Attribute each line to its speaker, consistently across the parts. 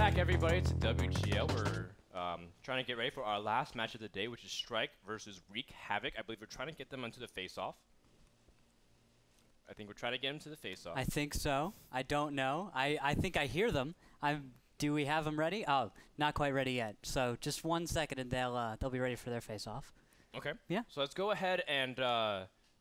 Speaker 1: back, everybody. It's WGL. We're trying to get ready for our last match of the day, which is Strike versus Wreak Havok. I believe we're trying to get them into the face-off. I think we're trying to get them to the face-off.
Speaker 2: I think so. I don't know. I think I hear them. Do we have them ready? Oh, not quite ready yet. So just 1 second, and they'll be ready for their face-off.
Speaker 1: Okay.
Speaker 2: Yeah.
Speaker 1: So let's go ahead and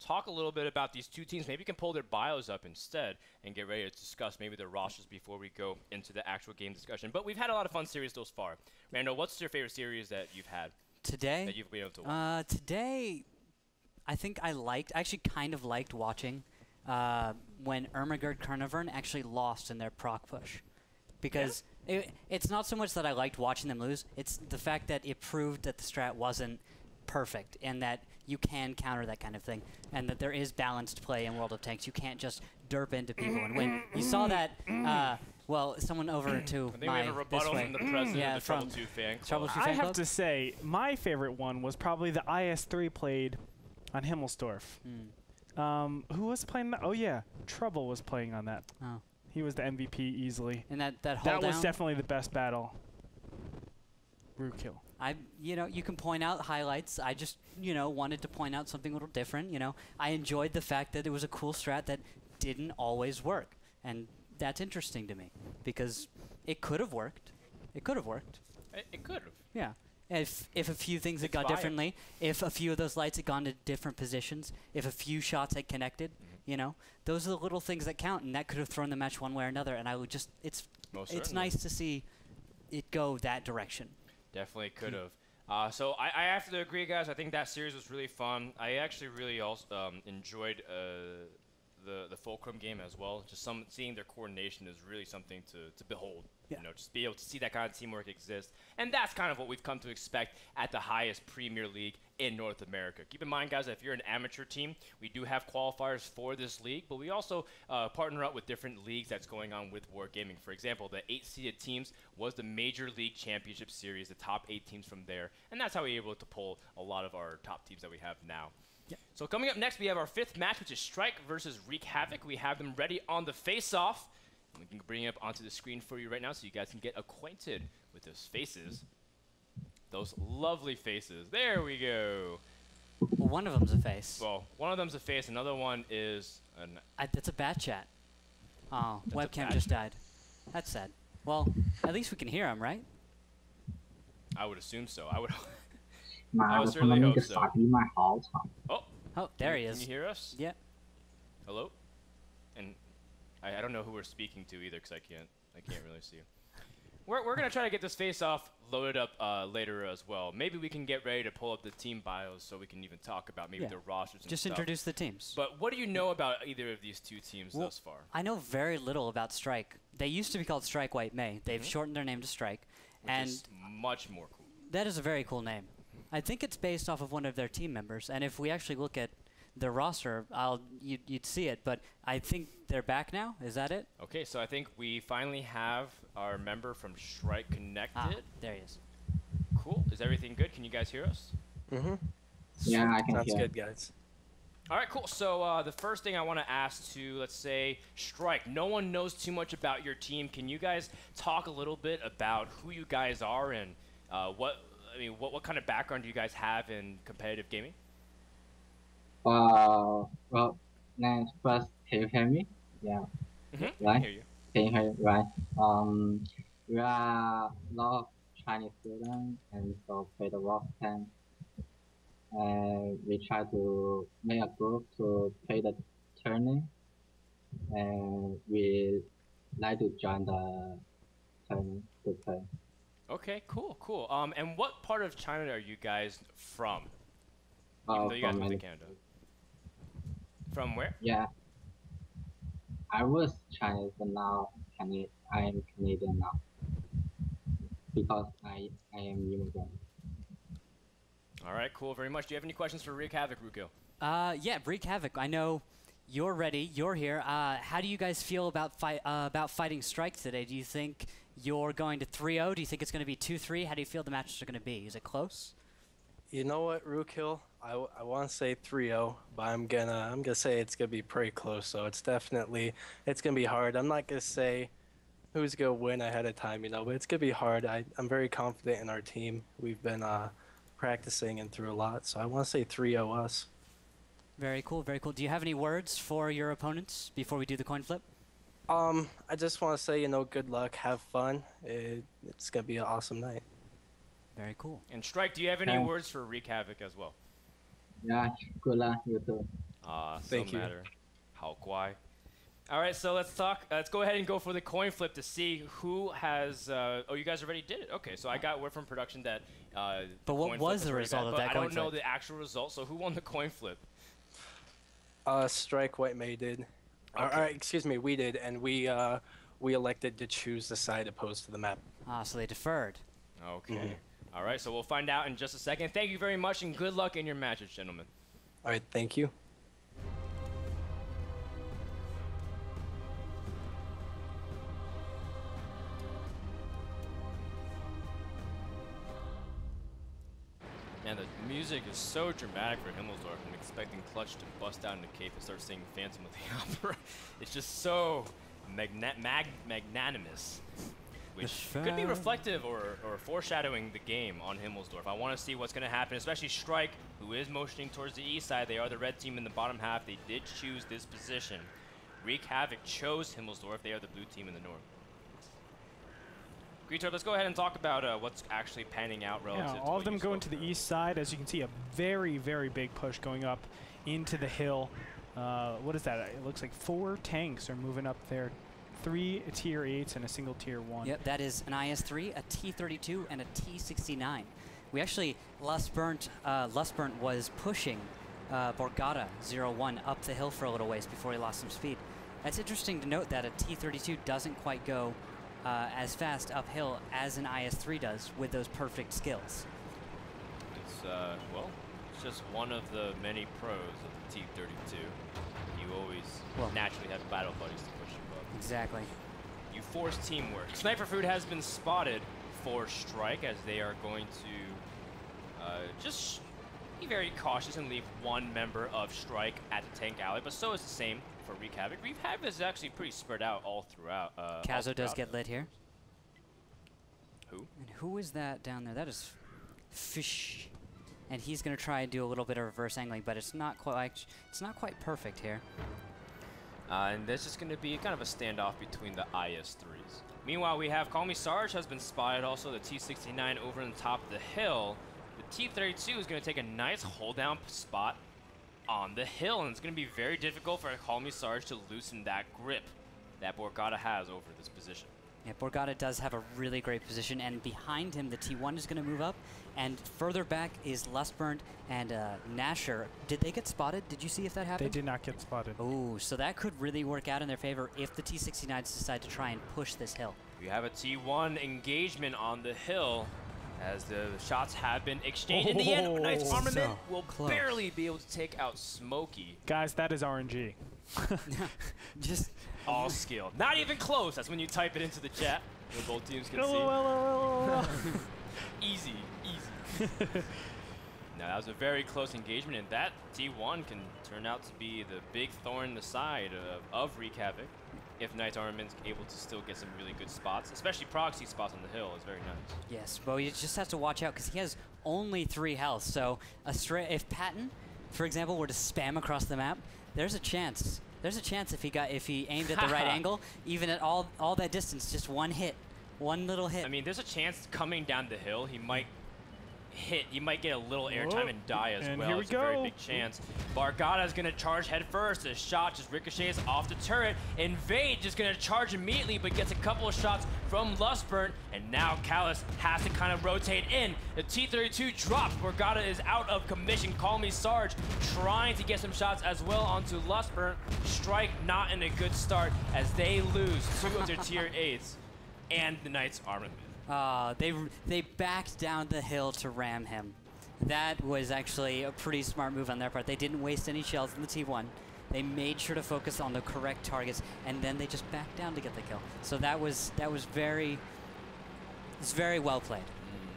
Speaker 1: talk a little bit about these two teams. Maybe you can pull their bios up instead and get ready to discuss maybe their rosters before we go into the actual game discussion. But we've had a lot of fun series those far. Randall, what's your favorite series that you've had?
Speaker 2: Today?
Speaker 1: That you've been able to watch?
Speaker 2: Today, I think I actually kind of liked watching when Ermagerd Carnivern actually lost in their proc push. Because it's not so much that I liked watching them lose, it's the fact that it proved that the strat wasn't perfect and that you can counter that kind of thing and that there is balanced play in World of Tanks. You can't just derp into people and win. You saw that, well, someone over to
Speaker 1: I think we have a rebuttal from the president of the Trouble 2 fan club.
Speaker 3: I have to say, my favorite one was probably the IS-3 played on Himmelsdorf. Who was playing that? Oh, yeah. Trouble was playing on that.
Speaker 2: Oh.
Speaker 3: He was the MVP easily.
Speaker 2: And that
Speaker 3: That was definitely the best battle. Rookkill.
Speaker 2: You can point out highlights. I just, wanted to point out something a little different. I enjoyed the fact that it was a cool strat that didn't always work, and that's interesting to me because it could have worked. It could have worked.
Speaker 1: It could have.
Speaker 2: Yeah. If a few things had gone differently, if a few of those lights had gone to different positions, if a few shots had connected, those are the little things that count, and that could have thrown the match one way or another. And I would just, it's nice to see it go that direction.
Speaker 1: Definitely could have. So I have to agree, guys. I think that series was really fun. I actually really also enjoyed the Fulcrum game as well. Just seeing their coordination is really something to behold.
Speaker 2: Yeah.
Speaker 1: Just be able to see that kind of teamwork exist. And that's kind of what we've come to expect at the highest Premier League in North America. Keep in mind, guys, that if you're an amateur team, we do have qualifiers for this league, but we also partner up with different leagues that's going on with Wargaming. For example, the 8-seeded teams was the Major League Championship Series, the top 8 teams from there. And that's how we were able to pull a lot of our top teams that we have now.
Speaker 2: Yeah.
Speaker 1: So coming up next, we have our 5th match, which is Strike versus Wreak Havok. We have them ready on the face-off. We can bring it up onto the screen for you right now so you guys can get acquainted with those faces. Those lovely faces. There we go.
Speaker 2: Well, one of them's a face.
Speaker 1: Well, one of them's a face. Another one is
Speaker 2: that's a bat chat. Oh, webcam just died. That's sad. Well, at least we can hear him, right?
Speaker 1: I would assume so. I would certainly hope so.
Speaker 2: Oh, there he is.
Speaker 1: Can you hear us?
Speaker 2: Yeah.
Speaker 1: Hello? And I don't know who we're speaking to either because I can't really see. We're gonna try to get this face-off loaded up later as well. Maybe we can get ready to pull up the team bios so we can even talk about maybe their rosters and
Speaker 2: just
Speaker 1: stuff.
Speaker 2: Introduce the teams.
Speaker 1: But what do you know about either of these two teams thus far?
Speaker 2: I know very little about Strike. They used to be called Strike White May. They've shortened their name to Strike,
Speaker 1: Which is much more cool.
Speaker 2: That is a very cool name. I think it's based off of one of their team members, and if we actually look at the roster, you'd see it, but I think they're back now. Is that it?
Speaker 1: Okay, so I think we finally have our member from Strike connected.
Speaker 2: Ah, there he is.
Speaker 1: Cool. Is everything good? Can you guys hear us?
Speaker 4: Mm-hmm.
Speaker 5: Yeah, I can hear.
Speaker 4: Sounds good, guys.
Speaker 1: All right, cool. So the first thing I want to ask to, let's say, Strike. No one knows too much about your team. Can you guys talk a little bit about who you guys are and what kind of background do you guys have in competitive gaming?
Speaker 5: Well, first, can you hear me? Yeah.
Speaker 1: Mm-hmm.
Speaker 5: Right?
Speaker 1: I hear you.
Speaker 5: Can you hear me? Right. We are a lot of Chinese students and so play the Warplanes. We try to make a group to play the tourney. And we like to join the tourney to play.
Speaker 1: Okay, cool. And what part of China are you guys from? Even though you guys moved to Canada. From where?
Speaker 5: Yeah. I was Chinese, but now I am Canadian now. Because I am immigrant.
Speaker 1: All right, cool. Very much. Do you have any questions for Wreak Havok, Ruko?
Speaker 2: Yeah, Wreak Havok. I know you're ready. You're here. How do you guys feel about fighting Strike today? Do you think you're going to 3-0? Do you think it's going to be 2-3? How do you feel the matches are going to be? Is it close?
Speaker 4: You know what, Rookhill? I want to say 3-0, but I'm gonna say it's gonna be pretty close. So it's gonna be hard. I'm not gonna say who's gonna win ahead of time, but it's gonna be hard. I'm very confident in our team. We've been practicing and through a lot, so I want to say 3-0 us.
Speaker 2: Very cool, very cool. Do you have any words for your opponents before we do the coin flip?
Speaker 4: I just want to say, good luck, have fun. It's gonna be an awesome night.
Speaker 2: Very cool.
Speaker 1: And Strike, do you have any words for Wreak Havok as well?
Speaker 5: Yeah, good luck, you too.
Speaker 4: Thank you.
Speaker 1: Matter. How guai. All right, so let's talk. Let's go ahead and go for the coin flip to see who has. Oh, you guys already did it. Okay, so I got word from production that.
Speaker 2: But what was the result of that
Speaker 1: I
Speaker 2: coin
Speaker 1: don't know
Speaker 2: flip?
Speaker 1: the actual result. So who won the coin flip?
Speaker 4: Strike White May did.
Speaker 1: Okay.
Speaker 4: Excuse me, we did, and we elected to choose the side opposed to the map.
Speaker 2: So they deferred.
Speaker 1: Okay. All right, so we'll find out in just a second. Thank you very much, and good luck in your matches, gentlemen.
Speaker 4: All right, thank you.
Speaker 1: Man, the music is so dramatic for Himmelsdorf. I'm expecting Clutch to bust out in the cape and start singing Phantom of the Opera. It's just so magnanimous. Which could be reflective or foreshadowing the game on Himmelsdorf. I want to see what's going to happen, especially Strike, who is motioning towards the east side. They are the red team in the bottom half. They did choose this position. Wreak Havok chose Himmelsdorf. They are the blue team in the north. Greeter, let's go ahead and talk about what's actually panning out relative to
Speaker 3: all of them
Speaker 1: you
Speaker 3: going
Speaker 1: spoke
Speaker 3: to the
Speaker 1: about.
Speaker 3: east side. As you can see, a very, very big push going up into the hill. What is that? It looks like 4 tanks are moving up there. 3 tier 8s and a single tier 1.
Speaker 2: Yep, that is an IS-3, a T-32, and a T-69. We actually, Lustburnt was pushing Borgata 01 up the hill for a little ways before he lost some speed. That's interesting to note that a T-32 doesn't quite go as fast uphill as an IS-3 does with those perfect skills.
Speaker 1: It's, well, it's just one of the many pros of the T-32. You always naturally have battle buddies to push you up.
Speaker 2: Exactly.
Speaker 1: You force teamwork. Sniper Food has been spotted for Strike, as they are going to just be very cautious and leave one member of Strike at the tank alley, but so is the same for Wreak Havok. Wreak Havok is actually pretty spread out all throughout.
Speaker 2: Kazo does get lit here.
Speaker 1: Who?
Speaker 2: And who is that down there? That is Fish. And he's going to try and do a little bit of reverse angling, but it's not quite perfect here.
Speaker 1: And there's just going to be kind of a standoff between the IS-3s. Meanwhile, we have Call Me Sarge has been spotted, also the T-69 over on the top of the hill. The T-32 is going to take a nice hold-down spot on the hill, and it's going to be very difficult for Call Me Sarge to loosen that grip that Borgata has over this position.
Speaker 2: Yeah, Borgata does have a really great position, and behind him, the T1 is going to move up, and further back is Lustburn and Nasher. Did they get spotted? Did you see if that happened?
Speaker 3: They did not get spotted.
Speaker 2: Oh, so that could really work out in their favor if the T-69s decide to try and push this hill.
Speaker 1: We have a T1 engagement on the hill as the shots have been exchanged. In the end, Knight's Armament will barely be able to take out Smokey.
Speaker 3: Guys, that is RNG.
Speaker 2: Just
Speaker 1: all skill. Not even close. That's when you type it into the chat. Where both teams can see. Easy, easy. Now, that was a very close engagement, and that T1 can turn out to be the big thorn in the side of Wreak Havok. If Knight's Armament's able to still get some really good spots, especially proxy spots on the hill, is very nice.
Speaker 2: yes, but you just have to watch out because he has only 3 health. So if Patton, for example, were to spam across the map, there's a chance. There's a chance if he aimed at the right angle, even at all that distance, just one hit, one little hit.
Speaker 1: I mean, there's a chance coming down the hill, he might get a little airtime and die as well.
Speaker 3: Here we
Speaker 1: it's
Speaker 3: go.
Speaker 1: a very big chance. Bargata is going to charge head first. The shot just ricochets off the turret. Invade just going to charge immediately, but gets a couple of shots from Lustburn. And now Callus has to kind of rotate in. The T-32 drops. Bargata is out of commission. Call Me Sarge trying to get some shots as well onto Lustburn. Strike not in a good start as they lose 2 of their tier 8s and the Knight's Armament.
Speaker 2: They backed down the hill to ram him. That was actually a pretty smart move on their part. They didn't waste any shells in the T1. They made sure to focus on the correct targets, and then they just backed down to get the kill. So that was very well played.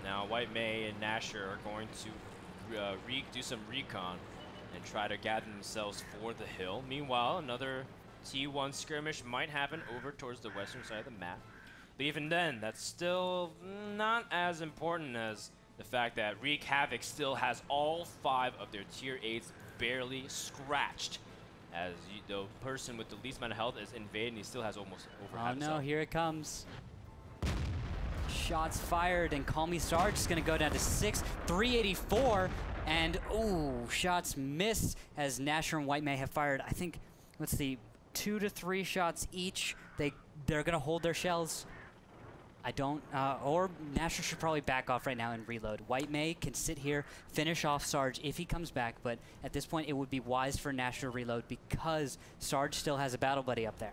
Speaker 1: Now White May and Nasher are going to do some recon and try to gather themselves for the hill. Meanwhile, another T1 skirmish might happen over towards the western side of the map. But even then, that's still not as important as the fact that Wreak Havok still has all 5 of their tier 8s barely scratched. As the person with the least amount of health is invaded, and he still has almost over half his
Speaker 2: Oh no,
Speaker 1: health.
Speaker 2: here it comes. Shots fired, and Call Me Sarge is going to go down to 6, 384, and ooh, shots missed as Nasher and White May have fired, I think, let's see, 2 to 3 shots each. They're going to hold their shells. Or Nasher should probably back off right now and reload. White May can sit here, finish off Sarge if he comes back, but at this point it would be wise for Nasher to reload because Sarge still has a battle buddy up there.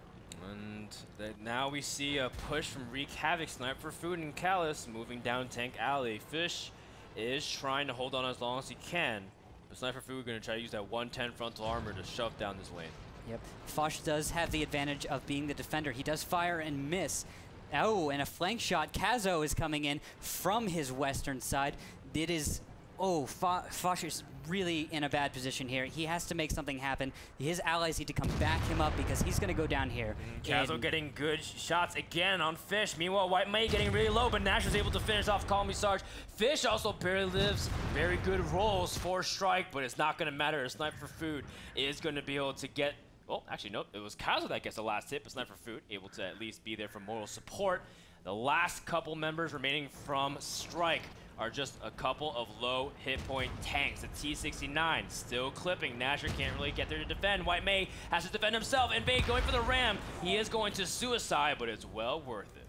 Speaker 1: And now we see a push from Wreak Havok, Snipe for Food, and Callus moving down Tank Alley. Fish is trying to hold on as long as he can, but Snipe for Food going to try to use that 110 frontal armor to shove down this lane.
Speaker 2: Yep, Foch does have the advantage of being the defender. He does fire and miss. Oh, and a flank shot. Kazo is coming in from his western side. It is, Foch is really in a bad position here. He has to make something happen. His allies need to come back him up because he's going to go down here.
Speaker 1: Kazo getting good shots again on Fish. Meanwhile, White May getting really low, but Nash was able to finish off Call Me Sarge. Fish also barely lives. Very good rolls for Strike, but it's not going to matter. A Snipe for Food is going to be able to get... Well, actually, nope. It was Kazo that gets the last hit, but Snipe for Food able to at least be there for moral support. The last couple members remaining from Strike are just a couple of low hit point tanks. The T-69 still clipping. Nasher can't really get there to defend. White May has to defend himself. Invade going for the ram. He is going to suicide, but it's well worth it.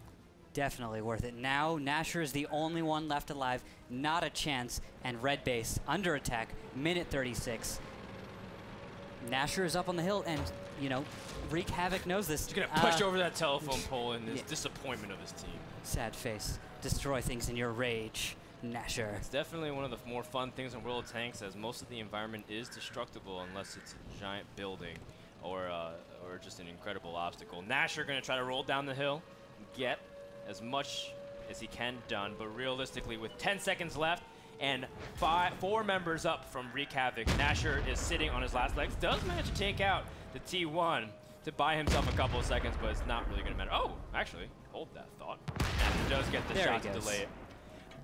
Speaker 2: Definitely worth it. Now, Nasher is the only one left alive. Not a chance. And Red Base under attack. Minute 36. Nasher is up on the hill, and, you know, Wreak Havok knows this.
Speaker 1: He's going to push over that telephone pole in his disappointment of his team.
Speaker 2: Sad face. Destroy things in your rage, Nasher.
Speaker 1: It's definitely one of the more fun things in World of Tanks, as most of the environment is destructible unless it's a giant building or just an incredible obstacle. Nasher going to try to roll down the hill, get as much as he can done, but realistically, with 10 seconds left, and 4 members up from Wreak Havok, Nasher is sitting on his last legs. Does manage to take out the T1 to buy himself a couple of seconds, but it's not really going to matter. Oh, actually, hold that thought. Nasher does get the shot to delay it.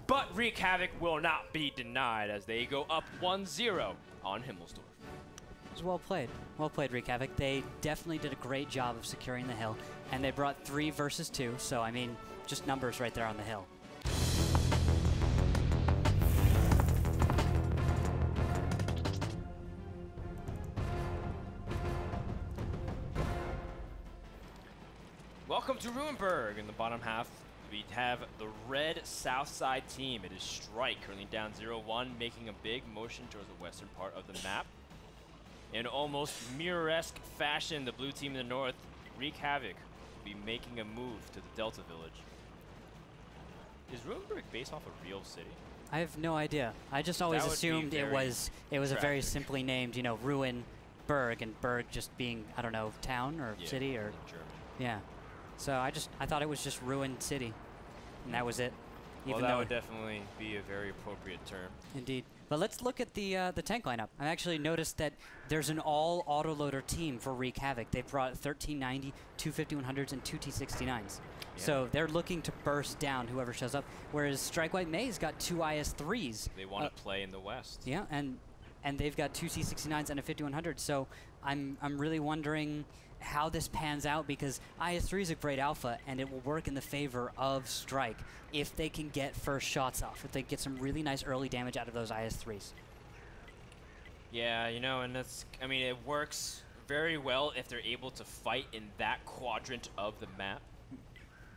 Speaker 1: But Wreak Havok will not be denied as they go up 1-0 on Himmelsdorf.
Speaker 2: It was well played. Well played, Wreak Havok. They definitely did a great job of securing the hill, and they brought 3 versus 2, so, I mean, just numbers right there on the hill.
Speaker 1: Welcome to Ruinberg. In the bottom half, we have the red south side team. It is Strike, currently down 0-1, making a big motion towards the western part of the map. In almost mirror-esque fashion, the blue team in the north, Wreak Havok, will be making a move to the Delta Village. Is Ruinberg based off a real city?
Speaker 2: I have no idea. I just always assumed it was a very simply named, you know, Ruinberg, and Berg just being, I don't know, town or city or...
Speaker 1: German.
Speaker 2: Yeah. So I thought it was just Ruined City, and that was it.
Speaker 1: Well, that would definitely be a very appropriate term.
Speaker 2: Indeed. But let's look at the tank lineup. I actually noticed that there's an all autoloader team for Wreak Havok. They've brought 1390, 2 5100s, and 2 T69s. Yeah. So they're looking to burst down whoever shows up. Whereas Strike White May's got 2 IS-3s.
Speaker 1: They want to play in the west.
Speaker 2: Yeah, and they've got 2 T69s and a 5100. So I'm really wondering how this pans out, because IS-3 is a great alpha, and it will work in the favor of Strike if they can get first shots off, if they get some really nice early damage out of those IS-3s.
Speaker 1: Yeah, you know, and that's, I mean, it works very well if they're able to fight in that quadrant of the map.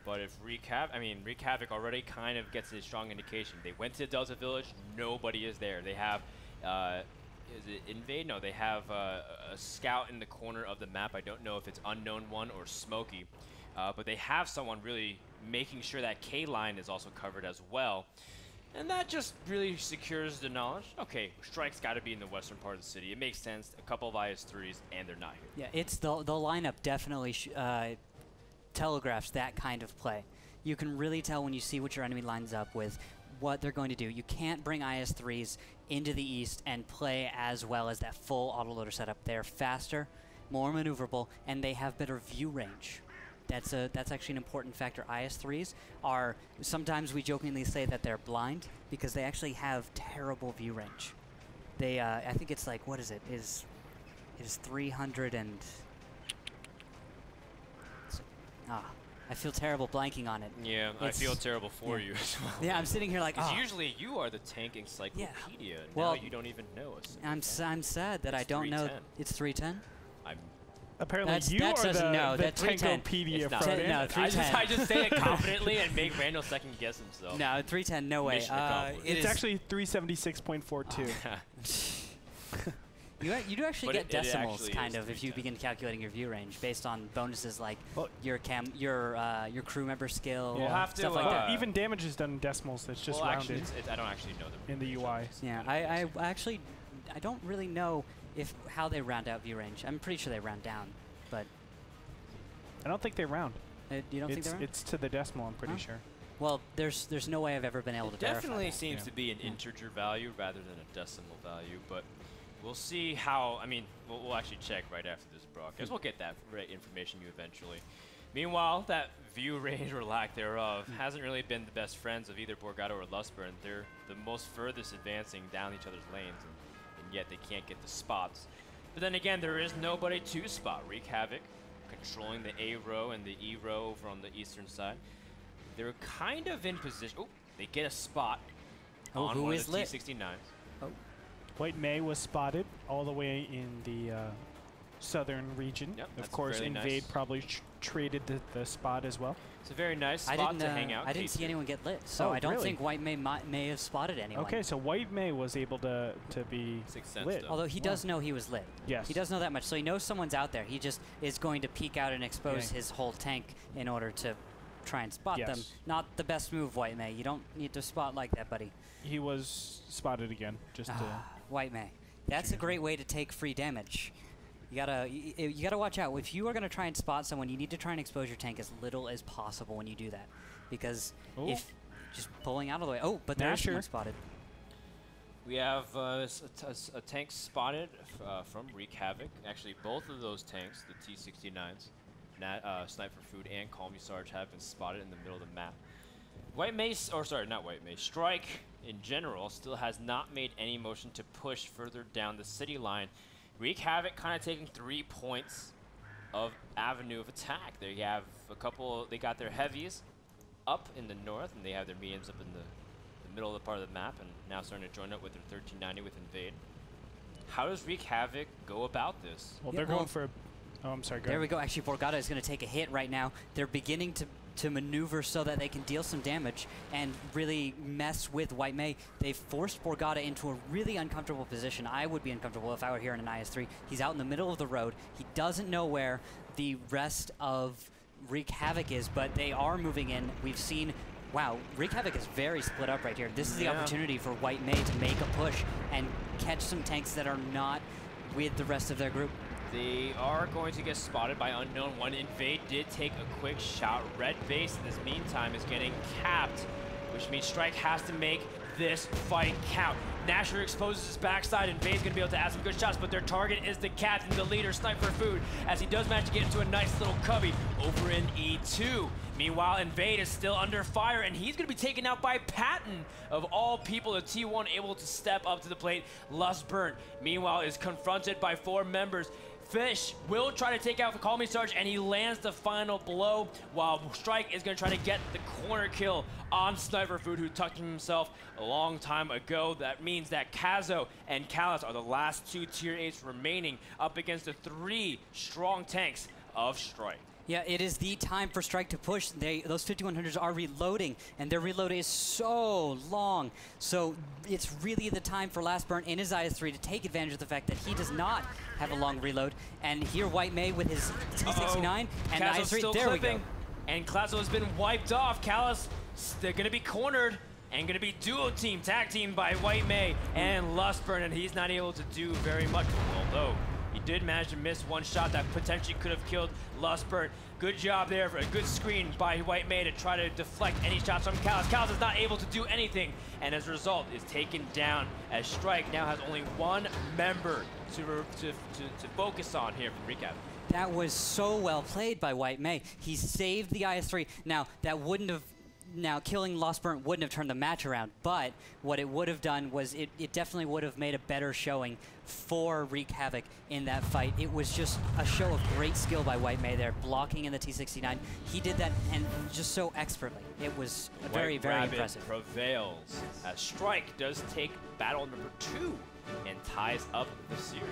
Speaker 1: But if Wreak Havok already kind of gets a strong indication. They went to the Delta Village, nobody is there. They have, is it Invade? No, they have a scout in the corner of the map. I don't know if it's Unknown One or Smokey. But they have someone really making sure that K-line is also covered as well. And that just really secures the knowledge. Okay, Strike's got to be in the western part of the city. It makes sense. A couple of IS-3s, and they're not here.
Speaker 2: Yeah, it's the lineup definitely telegraphs that kind of play. You can really tell when you see what your enemy lines up with, what they're going to do. You can't bring IS-3s into the east and play as well as that full autoloader setup. They're faster, more maneuverable, and they have better view range. that's actually an important factor. IS-3s are, sometimes we jokingly say that they're blind because they actually have terrible view range. They, I think it's like, what is it? It is 300 and... I feel terrible blanking on it.
Speaker 1: Yeah, I feel terrible for you as well.
Speaker 2: Yeah, I'm sitting here like,
Speaker 1: Because usually you are the tank encyclopedia, and
Speaker 2: well,
Speaker 1: now you don't even know us.
Speaker 2: I'm sad that I don't know. It's 310?
Speaker 3: Apparently
Speaker 2: That's,
Speaker 3: you
Speaker 2: that
Speaker 3: are
Speaker 2: doesn't know.
Speaker 3: the
Speaker 2: That 310.
Speaker 3: tankopedia
Speaker 1: not.
Speaker 3: from
Speaker 2: No,
Speaker 3: it.
Speaker 2: 310.
Speaker 1: I just say it confidently and make Randall second guess himself.
Speaker 2: No, 310, no way.
Speaker 1: Mission accomplished.
Speaker 3: It's actually 376.42.
Speaker 2: You do actually
Speaker 1: But
Speaker 2: get
Speaker 1: it
Speaker 2: decimals,
Speaker 1: actually
Speaker 2: kind
Speaker 1: is
Speaker 2: of, if you
Speaker 1: 310.
Speaker 2: begin calculating your view range based on bonuses like
Speaker 3: Well,
Speaker 2: your crew member skill,
Speaker 1: We'll have to,
Speaker 2: stuff like that.
Speaker 3: Even damage is done in decimals. It's just
Speaker 1: well, actually,
Speaker 3: rounded
Speaker 1: I don't actually know the
Speaker 3: in the UI.
Speaker 2: Yeah, I actually, I don't really know how they round out view range. I'm pretty sure they round down, but
Speaker 3: I don't think they round.
Speaker 2: you don't think they round?
Speaker 3: It's to the decimal, I'm pretty sure.
Speaker 2: Well, there's no way I've ever been able to verify
Speaker 1: definitely
Speaker 2: that.
Speaker 1: seems to be an integer value rather than a decimal value, but we'll see how. I mean, we'll actually check right after this broadcast. We'll get that information you eventually. Meanwhile, that view range or lack thereof hasn't really been the best friends of either Borgata or Lustburn. They're the most furthest advancing down each other's lanes, and yet they can't get the spots. But then again, there is nobody to spot. Wreak Havok controlling the A row and the E row over on the eastern side. They're kind of in position. Oh, they get a spot on
Speaker 2: who
Speaker 1: one
Speaker 2: is
Speaker 1: of the
Speaker 2: lit?
Speaker 1: T-69s.
Speaker 3: White May was spotted all the way in the southern region.
Speaker 1: Yep,
Speaker 3: Of
Speaker 1: that's
Speaker 3: course,
Speaker 1: fairly
Speaker 3: Invade
Speaker 1: nice.
Speaker 3: probably traded the spot as well.
Speaker 1: It's a very nice spot to hang out.
Speaker 2: I didn't see
Speaker 1: K2.
Speaker 2: anyone get lit, so
Speaker 3: Oh,
Speaker 2: I don't
Speaker 3: really?
Speaker 2: think White may have spotted anyone.
Speaker 3: Okay, so White May was able to be
Speaker 1: Sixth sense,
Speaker 3: lit.
Speaker 1: though.
Speaker 2: Although he does know he was lit.
Speaker 3: Yes.
Speaker 2: He does know that much, so he knows someone's out there. He just is going to peek out and expose
Speaker 3: Yeah.
Speaker 2: his whole tank in order to try and spot them.
Speaker 3: Yes.
Speaker 2: Not the best move, White May. You don't need to spot like that, buddy.
Speaker 3: He was spotted again. Just to
Speaker 2: White May. That's a great way to take free damage. You gotta watch out. If you are gonna try and spot someone, you need to try and expose your tank as little as possible when you do that, because if just pulling out of the way. Oh, but there's someone spotted.
Speaker 1: We have a tank spotted from Wreak Havok. Actually, both of those tanks, the T-69s, Sniper Food and Call Me Sarge, have been spotted in the middle of the map. White Mace, or sorry, not White Mace, Strike in general still has not made any motion to push further down the city line. Wreak Havok kind of taking 3 points of avenue of attack. They have a couple, they got their heavies up in the north, and they have their mediums up in the middle of the part of the map, and now starting to join up with their 1390 with Invade. How does Wreak Havok go about this?
Speaker 3: Well, they're going for. Oh, I'm sorry. Go
Speaker 2: There
Speaker 3: ahead.
Speaker 2: we go. Actually, Borgata is going to take a hit right now. They're beginning to maneuver so that they can deal some damage and really mess with White May. They've forced Borgata into a really uncomfortable position. I would be uncomfortable if I were here in an IS-3. He's out in the middle of the road. He doesn't know where the rest of Wreak Havok is, but they are moving in. We've seen, wow, Wreak Havok is very split up right here. This is the opportunity for White May to make a push and catch some tanks that are not with the rest of their group.
Speaker 1: They are going to get spotted by Unknown One. Invade did take a quick shot. Red base in this meantime is getting capped, which means Strike has to make this fight count. Nasher exposes his backside. Invade's going to be able to add some good shots, but their target is the captain, the leader, Sniper Food, as he does manage to get into a nice little cubby over in E2. Meanwhile, Invade is still under fire, and he's going to be taken out by Patton. Of all people, the T1 able to step up to the plate. Lustburn, meanwhile, is confronted by 4 members. Fish will try to take out the Call Me Sarge, and he lands the final blow, while Strike is going to try to get the corner kill on Sniper Food, who tucked himself a long time ago. That means that Kazo and Callus are the last 2 tier 8s remaining up against the 3 strong tanks of Strike.
Speaker 2: Yeah, it is the time for Strike to push. Those 5100s are reloading, and their reload is so long. So it's really the time for Last Burn in his IS-3 to take advantage of the fact that he does not have a long reload. And here White May with his T-69 and the IS-3, there we go.
Speaker 1: And Klazo has been wiped off. Callus, they're going to be cornered and going to be duo team, tag team by White May and Lustburn, and he's not able to do very much, although he did manage to miss one shot that potentially could have killed Lustburn. Good job there for a good screen by White May to try to deflect any shots from Callus. Callus is not able to do anything, and as a result is taken down, as Strike now has only 1 member to focus on here from Wreak Havok.
Speaker 2: That was so well played by White May. He saved the IS-3. Now, that wouldn't have... Now, killing Lost Burnt wouldn't have turned the match around, but what it would have done was it definitely would have made a better showing for Wreak Havok in that fight. It was just a show of great skill by White May there, blocking in the T-69. He did that and just so expertly. It was very, very impressive.
Speaker 1: Prevails as Strike does take battle number 2 and ties up the series.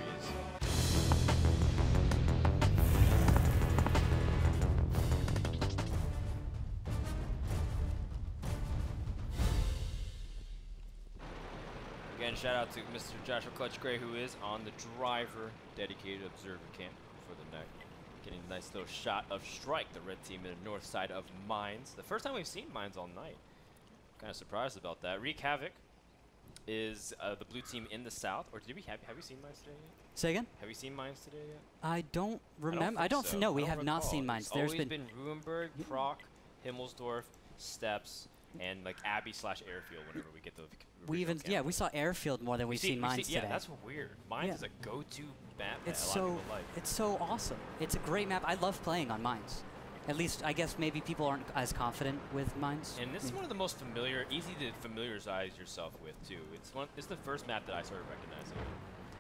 Speaker 1: Again, shout out to Mr. Joshua Clutch Gray, who is on the driver dedicated observer cam for the neck. Getting a nice little shot of Strike, the red team in the north side of Mines. The first time we've seen Mines all night. Kind of surprised about that. Wreak Havok is the blue team in the south. Or did we have you seen Mines today yet?
Speaker 2: Say again?
Speaker 1: Have you seen Mines today yet?
Speaker 2: I don't remember. I don't know. We have not seen Mines.
Speaker 1: There's always been Ruhenberg, Proc, Himmelsdorf, Steps, and like Abbey/Airfield whenever we get the
Speaker 2: we even we saw Airfield more than we've seen Mines today.
Speaker 1: Yeah, that's weird. Mines is a go-to map that
Speaker 2: it's
Speaker 1: a lot of people like.
Speaker 2: It's so awesome. It's a great map. I love playing on Mines. At least I guess maybe people aren't as confident with Mines.
Speaker 1: And this is one of the most familiar, easy to familiarize yourself with too. It's the first map that I started recognizing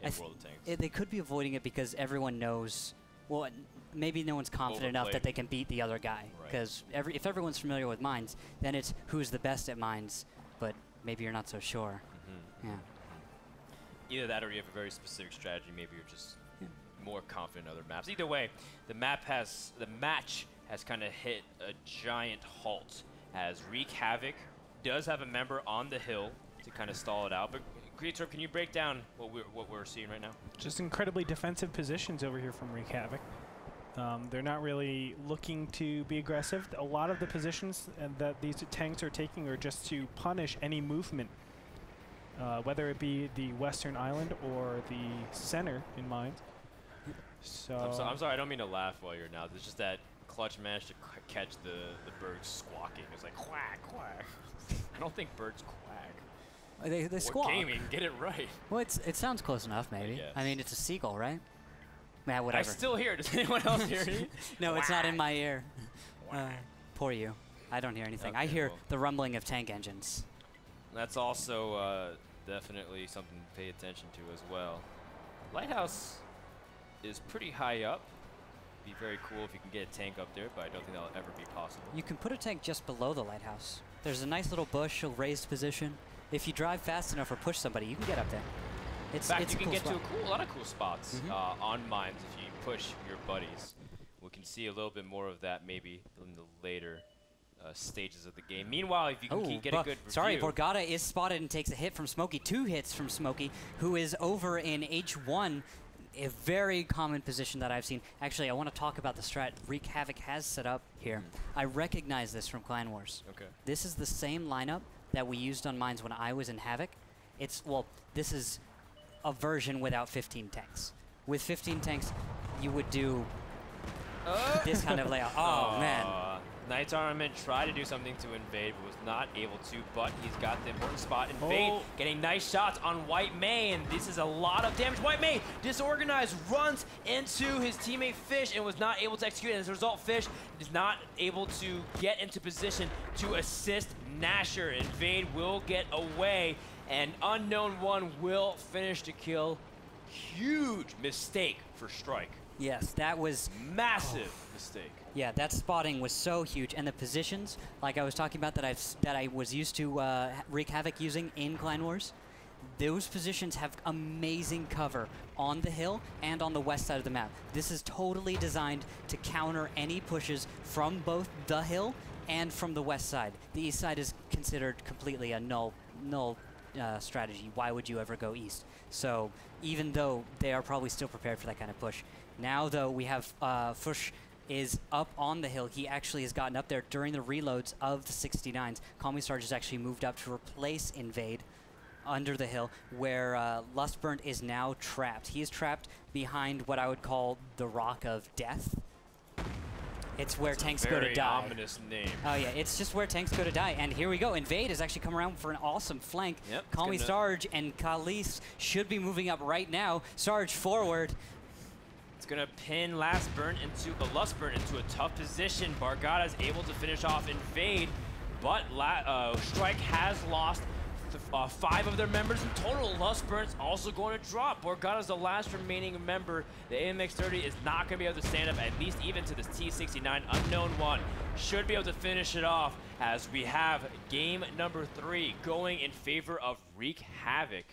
Speaker 1: in World of Tanks.
Speaker 2: They could be avoiding it because everyone knows. Well, maybe no one's confident enough that they can beat the other guy. Because if everyone's familiar with Mines, then it's who's the best at Mines. But maybe you're not so sure. Yeah.
Speaker 1: Either that or you have a very specific strategy. Maybe you're just more confident in other maps. Either way, the match has kind of hit a giant halt as Wreak Havok does have a member on the hill to kind of stall it out. But Greator, can you break down what we're seeing right now?
Speaker 3: Just incredibly defensive positions over here from Wreak Havok. They're not really looking to be aggressive. A lot of the positions that these tanks are taking are just to punish any movement, whether it be the western island or the center in Mines. So
Speaker 1: I'm sorry, I don't mean to laugh while you're now. It's just that Clutch managed to catch the birds squawking. It's like quack, quack. I don't think birds quack.
Speaker 2: They squawk.
Speaker 1: Gaming, get it right.
Speaker 2: Well, it sounds close enough, maybe. I mean, it's a seagull, right? Yeah, whatever.
Speaker 1: I still hear it. Does anyone else hear it?
Speaker 2: No, it's not in my ear. Poor you. I don't hear anything.
Speaker 1: Okay,
Speaker 2: I hear the rumbling of tank engines.
Speaker 1: That's also definitely something to pay attention to as well. Lighthouse is pretty high up. Be very cool if you can get a tank up there, but I don't think that'll ever be possible.
Speaker 2: You can put a tank just below the lighthouse. There's a nice little bush, a raised position. If you drive fast enough or push somebody, you can get up there.
Speaker 1: In fact, you can get to a lot of cool spots on Mines if you push your buddies. We can see a little bit more of that maybe in the later stages of the game. Meanwhile, if you can get a good review.
Speaker 2: Sorry, Borgata is spotted and takes a hit from Smokey. 2 hits from Smokey, who is over in H1. A very common position that I've seen. Actually, I want to talk about the strat Wreak Havok has set up here. I recognize this from Clan Wars.
Speaker 1: Okay.
Speaker 2: This is the same lineup that we used on Mines when I was in Havoc. This is a version without 15 tanks. With 15 tanks, you would do this kind of layout. Oh, man.
Speaker 1: Knight's Armament tried to do something to invade, but was not able to, but he's got the important spot. Invade, getting nice shots on White May, and this is a lot of damage. White May, disorganized, runs into his teammate Fish and was not able to execute, and as a result, Fish is not able to get into position to assist Nasher. Invade will get away, and Unknown One will finish the kill. Huge mistake for Strike.
Speaker 2: Yes, that was
Speaker 1: massive mistake.
Speaker 2: Yeah, that spotting was so huge, and the positions, like I was talking about, that I was used to Wreak Havok using in Clan Wars, those positions have amazing cover on the hill and on the west side of the map. This is totally designed to counter any pushes from both the hill and from the west side. The east side is considered completely a null strategy. Why would you ever go east? So even though they are probably still prepared for that kind of push. Now, though, we have Fush is up on the hill. He actually has gotten up there during the reloads of the 69s. Calmy Sarge has actually moved up to replace Invade under the hill, where Lustburnt is now trapped. He is trapped behind what I would call the Rock of Death. It's where tanks go to die.
Speaker 1: Very ominous name.
Speaker 2: Oh yeah, it's just where tanks go to die. And here we go. Invade has actually come around for an awesome flank.
Speaker 1: Yep,
Speaker 2: Calmy Sarge and Khalees should be moving up right now. Sarge forward.
Speaker 1: going to pin Lust Burn into a tough position. Bargada is able to finish off Invade, but Strike has lost 5 of their members in total. Lustburn's also going to drop. Borgata's the last remaining member. The AMX-30 is not going to be able to stand up, at least even to this T-69 Unknown One. Should be able to finish it off as we have game number 3 going in favor of Wreak Havok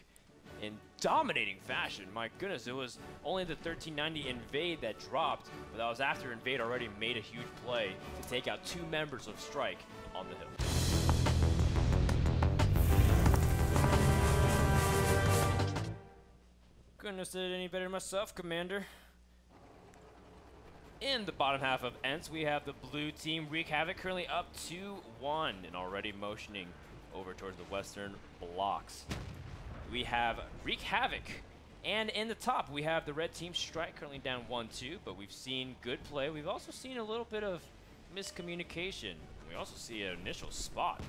Speaker 1: in dominating fashion. My goodness, it was only the 1390 Invade that dropped, but that was after Invade already made a huge play to take out 2 members of Strike on the hill. Couldn't have said it any better myself, Commander. In the bottom half of ENTS, we have the blue team, Wreak Havok, currently up 2-1 and already motioning over towards the western blocks. We have Wreak Havok, and in the top, we have the red team, Strike, currently down 1-2, but we've seen good play. We've also seen a little bit of miscommunication. We also see an initial spot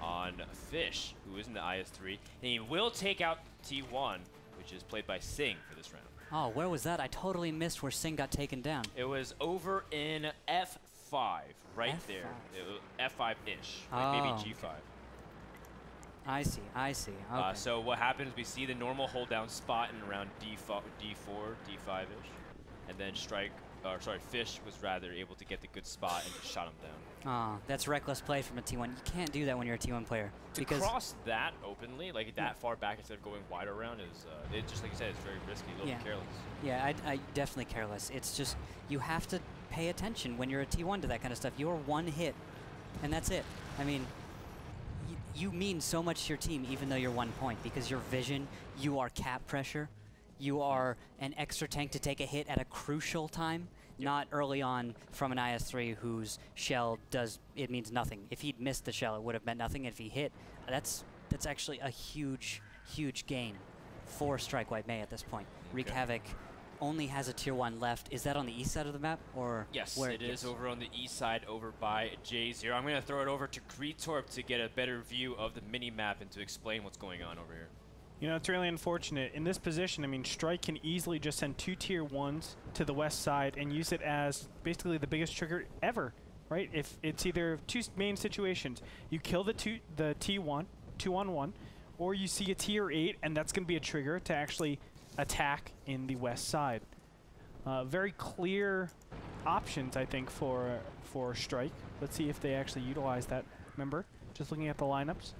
Speaker 1: on Fish, who is in the IS-3, and he will take out T1, which is played by Singh for this round.
Speaker 2: Oh, where was that? I totally missed where Singh got taken down.
Speaker 1: It was over in F5, right
Speaker 2: F5.
Speaker 1: there. F5-ish, like
Speaker 2: Oh,
Speaker 1: maybe
Speaker 2: okay.
Speaker 1: G5.
Speaker 2: I see. Okay.
Speaker 1: So what happens, we see the normal hold down spot in around D4, D5-ish, and then Fish was rather able to get the good spot and just shot him down.
Speaker 2: Oh, that's reckless play from a T1. You can't do that when you're a T1 player.
Speaker 1: To cross that openly, like that far back instead of going wide around, is it just like you said, it's very risky, a little careless.
Speaker 2: Yeah, I definitely careless. It's just you have to pay attention when you're a T1 to that kind of stuff. You're one hit, and that's it. I mean, you mean so much to your team, even though you're 1 point, because your vision, you are cap pressure, you are an extra tank to take a hit at a crucial time. Not early on from an IS-3 whose shell it means nothing. If he'd missed the shell, it would have meant nothing. If he hit, that's actually a huge gain for Strike White May at this point. Wreak Havok only has a tier 1 left. Is that on the east side of the map, or
Speaker 1: yes,
Speaker 2: where
Speaker 1: it is over on the east side, over by J0. I'm going to throw it over to Kreetorp to get a better view of the mini map and to explain what's going on over here.
Speaker 3: You know, it's really unfortunate. In this position, I mean, Strike can easily just send 2 tier 1s to the west side and use it as basically the biggest trigger ever, right? If it's either 2 main situations. You kill the T1, 2-on-1, or you see a tier 8, and that's going to be a trigger to actually attack in the west side. Very clear options, I think, for Strike. Let's see if they actually utilize that. Remember, just looking at the lineups.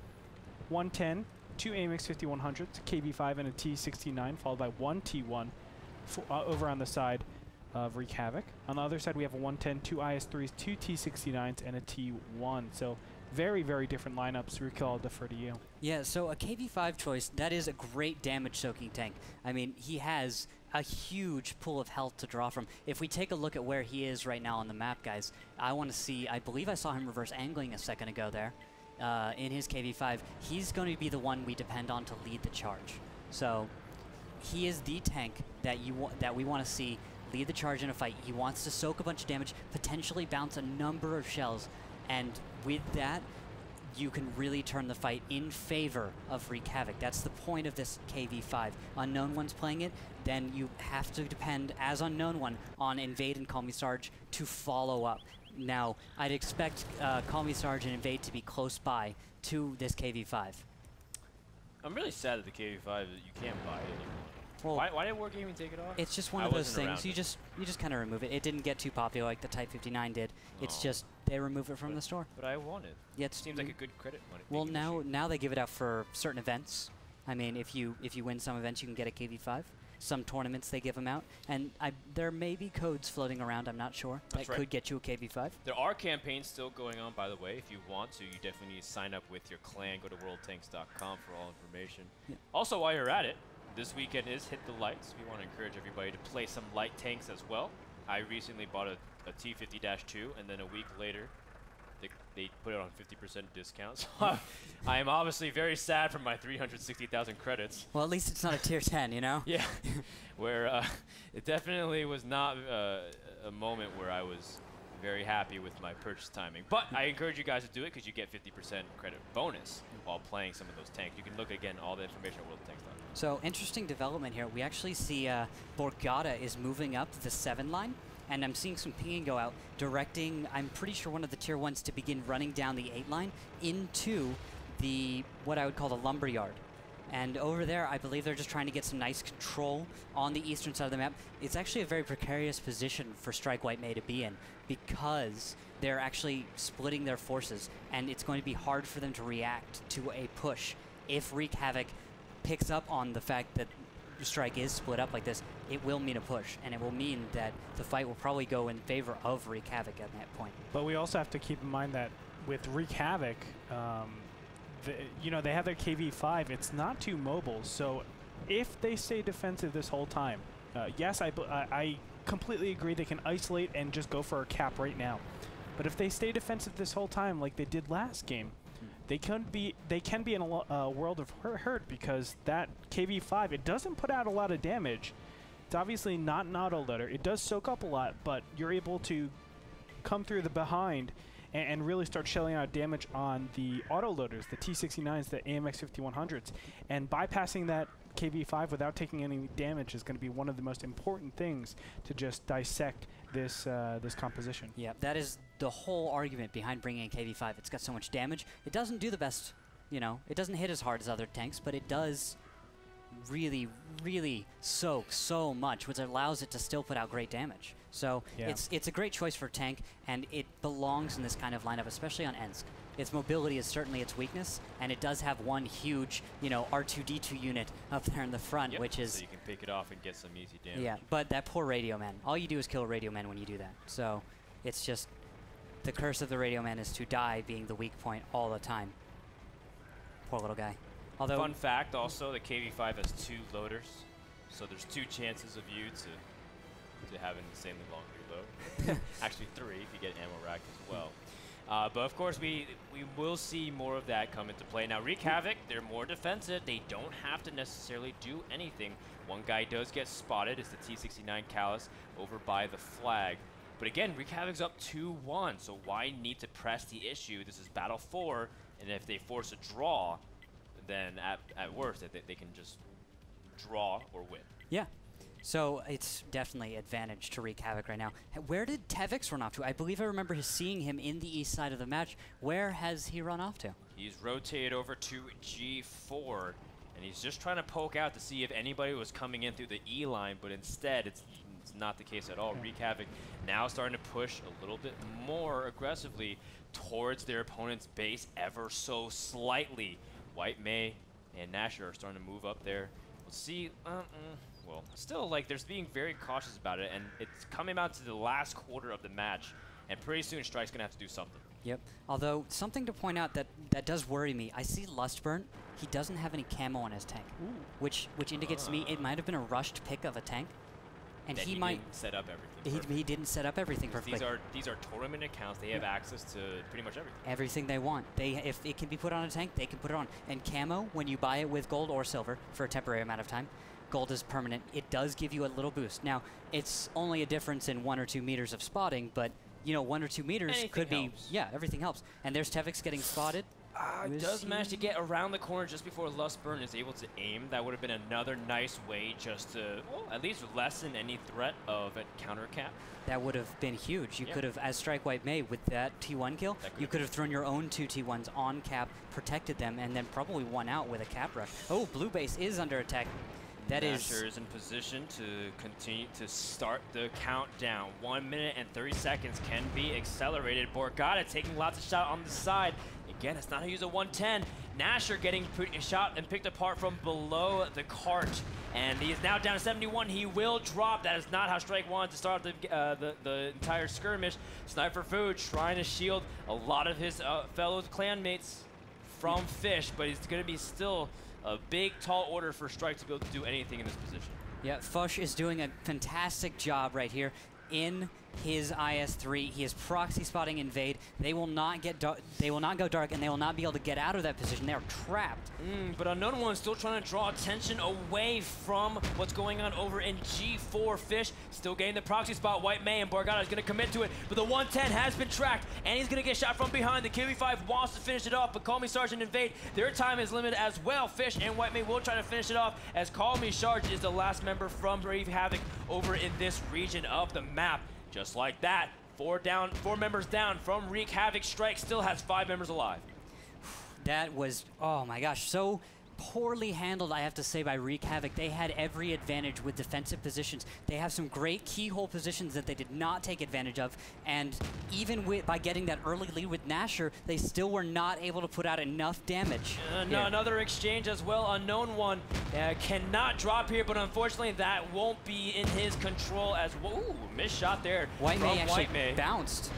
Speaker 3: 110. 2 AMX 5100s, KB5 and a T69, followed by 1 T1 over on the side of Wreak Havok. On the other side, we have a 110, 2 IS3s, 2 T69s, and a T1. So very, very different lineups. Rick, I'll defer to you.
Speaker 2: Yeah, so a KB5 choice, that is a great damage-soaking tank. I mean, he has a huge pool of health to draw from. If we take a look at where he is right now on the map, guys, I want to see, I believe I saw him reverse angling a second ago there. In his KV5, he's going to be the one we depend on to lead the charge. So he is the tank that we want to see lead the charge in a fight. He wants to soak a bunch of damage, potentially bounce a number of shells, and with that, you can really turn the fight in favor of Wreak Havok. That's the point of this KV5. Unknown One's playing it, then you have to depend, as Unknown One, on Invade and Call Me Sarge to follow up. Now, I'd expect Call Me Sarge and Invade to be close by to this KV5.
Speaker 1: I'm really sad that the KV5, you can't buy it anymore.
Speaker 2: Well,
Speaker 1: why did Wargaming take it off?
Speaker 2: It's just one of those things. You just kind of remove it. It didn't get too popular like the Type 59 did. It's just they remove it from the store.
Speaker 1: But I want it.
Speaker 2: Yeah,
Speaker 1: it seems like a good credit money.
Speaker 2: Well, now they give it out for certain events. I mean, if you win some events, you can get a KV5. Some tournaments they give them out, and there may be codes floating around. I'm not sure that could get you a KV5.
Speaker 1: There are campaigns still going on, by the way. If you want to, you definitely need to sign up with your clan. Go to worldtanks.com for all information. Yeah. Also, while you're at it, this weekend is Hit the Lights. We want to encourage everybody to play some light tanks as well. I recently bought a T50-2, and then a week later, they put it on 50% discount. So I am obviously very sad for my 360,000 credits.
Speaker 2: Well, at least it's not a tier 10, you know?
Speaker 1: Yeah, where it definitely was not a moment where I was very happy with my purchase timing. But I encourage you guys to do it because you get 50% credit bonus while playing some of those tanks. You can look again all the information at worldtanks.com.
Speaker 2: So interesting development here. We actually see Borgata is moving up the 7 line, and I'm seeing some pinging go out, directing, I'm pretty sure one of the tier 1s to begin running down the 8 line into the, what I would call the lumber yard. And over there, I believe they're just trying to get some nice control on the eastern side of the map. It's actually a very precarious position for Strike White May to be in because they're actually splitting their forces, and it's going to be hard for them to react to a push. If Wreak Havok picks up on the fact that Strike is split up like this, it will mean a push, and it will mean that the fight will probably go in favor of Wreak Havok at that point.
Speaker 3: But we also have to keep in mind that with Wreak Havok, you know, they have their KV-5. It's not too mobile, so if they stay defensive this whole time, yes, I completely agree they can isolate and just go for a cap right now. But if they stay defensive this whole time like they did last game, they can be in a world of hurt because that KV-5, it doesn't put out a lot of damage. It's obviously not an auto loader. It does soak up a lot, but you're able to come through the behind and really start shelling out damage on the autoloaders, the T-69s, the AMX 5100s. And bypassing that KV-5 without taking any damage is going to be one of the most important things to just dissect this this composition.
Speaker 2: Yeah, that is the whole argument behind bringing in KV-5. It's got so much damage. It doesn't do the best, you know, it doesn't hit as hard as other tanks, but it does really, really soak so much, which allows it to still put out great damage. So
Speaker 3: yeah,
Speaker 2: it's a great choice for tank, and it belongs in this kind of lineup, especially on Ensk. Its mobility is certainly its weakness, and it does have one huge, you know, R2-D2 unit up there in the front,
Speaker 1: Yep,
Speaker 2: which is...
Speaker 1: so you can pick it off and get some easy damage.
Speaker 2: Yeah, but that poor Radio Man. All you do is kill a Radio Man when you do that. So it's just... The curse of the Radio Man is to die being the weak point all the time. Poor little guy. Although...
Speaker 1: Fun fact also, the KV-5 has 2 loaders, so there's 2 chances of you to have an insanely long reload. Actually 3 if you get ammo rack as well. But of course we will see more of that come into play. Now Wreak Havok, they're more defensive. They don't have to necessarily do anything. One guy does get spotted. It's the T-69 Callus over by the flag. But again, Wreak Havok's up 2-1, so why need to press the issue? This is Battle 4, and if they force a draw, then at worst they can just draw or win.
Speaker 2: Yeah. So it's definitely advantage to Wreak Havok right now. Where did Tevix run off to? I believe I remember seeing him in the east side of the match. Where has he run off to?
Speaker 1: He's rotated over to G4, and he's just trying to poke out to see if anybody was coming in through the E line, but instead it's not the case at all. Wreak Havok now starting to push a little bit more aggressively towards their opponent's base ever so slightly. White May and Nasher are starting to move up there. We'll see. Well, still, like, there's being very cautious about it, and it's coming out to the last quarter of the match, and pretty soon Strike's going to have to do something.
Speaker 2: Yep. Although, something to point out that does worry me. I see Lustburn. He doesn't have any camo on his tank, which indicates to me it might have been a rushed pick of a tank, and he might
Speaker 1: didn't set up everything.
Speaker 2: He didn't set up everything perfectly.
Speaker 1: These are tournament accounts. They have access to pretty much everything.
Speaker 2: Everything they want. If it can be put on a tank, they can put it on. And camo, when you buy it with gold or silver for a temporary amount of time, gold is permanent. It does give you a little boost. Now, it's only a difference in 1 or 2 meters of spotting, but you know, 1 or 2 meters
Speaker 1: anything
Speaker 2: could
Speaker 1: helps.
Speaker 2: be, yeah, everything helps. And there's Tevix getting spotted.
Speaker 1: Does manage to get around the corner just before Lustburn is able to aim. That would have been another nice way just to, well, at least lessen any threat of a counter cap.
Speaker 2: That would have been huge. You could have, as Strike White May, with that T1 kill, you could have thrown your own 2 T1s on cap, protected them, and then probably won out with a cap rush. Oh, blue base is under attack. That
Speaker 1: Nasher is in position to continue to start the countdown. 1 minute and 30 seconds can be accelerated. Borgata taking lots of shots on the side. Again, it's not a use of 110. Nasher getting shot and picked apart from below the cart. And he is now down to 71. He will drop. That is not how Strike wanted to start the entire skirmish. Sniper Food trying to shield a lot of his fellow clanmates from Fish, but he's going to be still a big, tall order for Strike to be able to do anything in this position.
Speaker 2: Yeah, Fush is doing a fantastic job right here in his IS-3. He is proxy spotting invade. They will not get they will not go dark, and they will not be able to get out of that position. They are trapped.
Speaker 1: But Unknown One still trying to draw attention away from what's going on over in G4. Fish still getting the proxy spot. White May and Bargana is going to commit to it, but the 110 has been tracked, and he's going to get shot from behind. The KB5 wants to finish it off, but Call Me Sergeant invade. Their time is limited as well. Fish and White May will try to finish it off, as Call Me Sergeant is the last member from Wreak Havok over in this region of the map. Just like that, 4 members down from Wreak Havok. Strike still has 5 members alive.
Speaker 2: That was, oh my gosh, so poorly handled, I have to say, by Wreak Havok. They had every advantage with defensive positions. They have some great keyhole positions that they did not take advantage of, and even by getting that early lead with Nasher, they still were not able to put out enough damage.
Speaker 1: No, another exchange as well. Unknown One cannot drop here, but unfortunately that won't be in his control as well. Ooh, missed shot there.
Speaker 2: White May actually bounced.